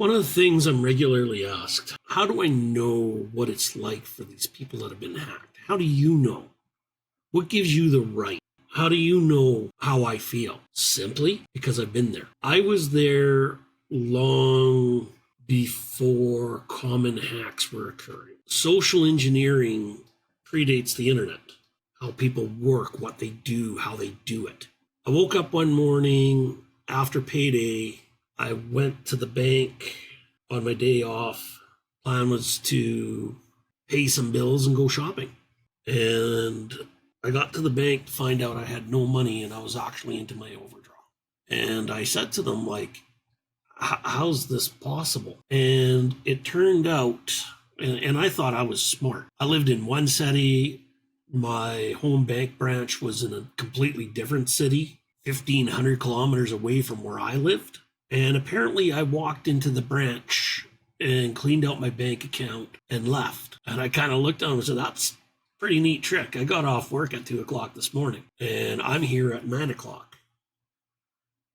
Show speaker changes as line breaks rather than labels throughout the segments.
One of the things I'm regularly asked, how do I know what it's like for these people that have been hacked? How do you know? What gives you the right? How do you know how I feel? Simply because I've been there. I was there long before common hacks were occurring. Social engineering predates the internet. How people work, what they do, how they do it. I woke up one morning after payday. I went to the bank on my day off. Plan was to pay some bills and go shopping. And I got to the bank to find out I had no money and I was actually into my overdraft. And I said to them, like, how's this possible? And it turned out, and I thought I was smart. I lived in one city. My home bank branch was in a completely different city, 1,500 kilometers away from where I lived. And apparently I walked into the branch and cleaned out my bank account and left. And I kind of looked at them and said, that's a pretty neat trick. I got off work at 2 o'clock this morning and I'm here at 9 o'clock.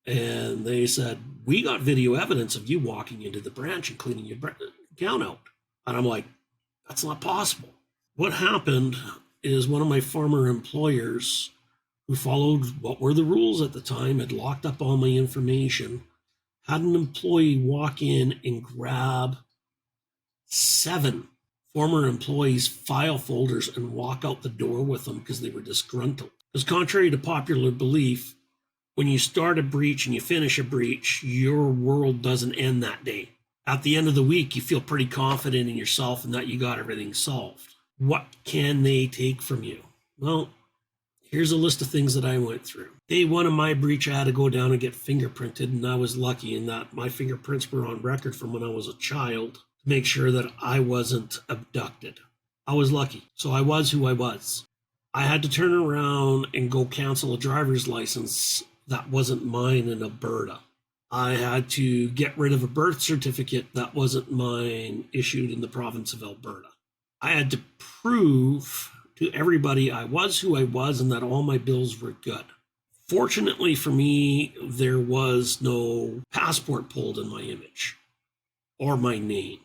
And they said, we got video evidence of you walking into the branch and cleaning your account out. And I'm like, that's not possible. What happened is one of my former employers who followed what were the rules at the time had locked up all my information, had an employee walk in and grab 7 former employees' file folders and walk out the door with them because they were disgruntled. Because contrary to popular belief, when you start a breach and you finish a breach, your world doesn't end that day. At the end of the week, you feel pretty confident in yourself and that you got everything solved. What can they take from you? Well, here's a list of things that I went through. Day one of my breach, I had to go down and get fingerprinted, and I was lucky in that my fingerprints were on record from when I was a child to make sure that I wasn't abducted. I was lucky, so I was who I was. I had to turn around and go cancel a driver's license that wasn't mine in Alberta. I had to get rid of a birth certificate that wasn't mine issued in the province of Alberta. I had to prove to everybody I was who I was and that all my bills were good. Fortunately for me, there was no passport pulled in my image or my name.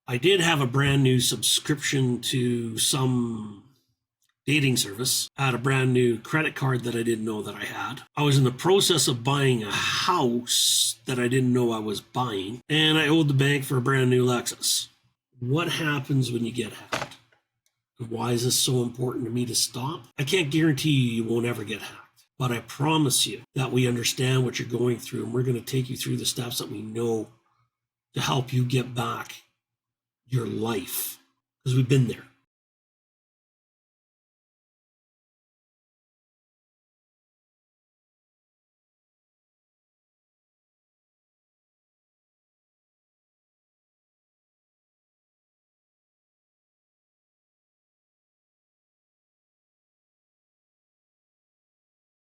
I did have a brand new subscription to some dating service. I had a brand new credit card that I didn't know that I had. I was in the process of buying a house that I didn't know I was buying, and I owed the bank for a brand new Lexus. What happens when you get hacked? Why is this so important to me to stop? I can't guarantee you won't ever get hacked, but I promise you that we understand what you're going through, and we're going to take you through the steps that we know to help you get back your life, because we've been there.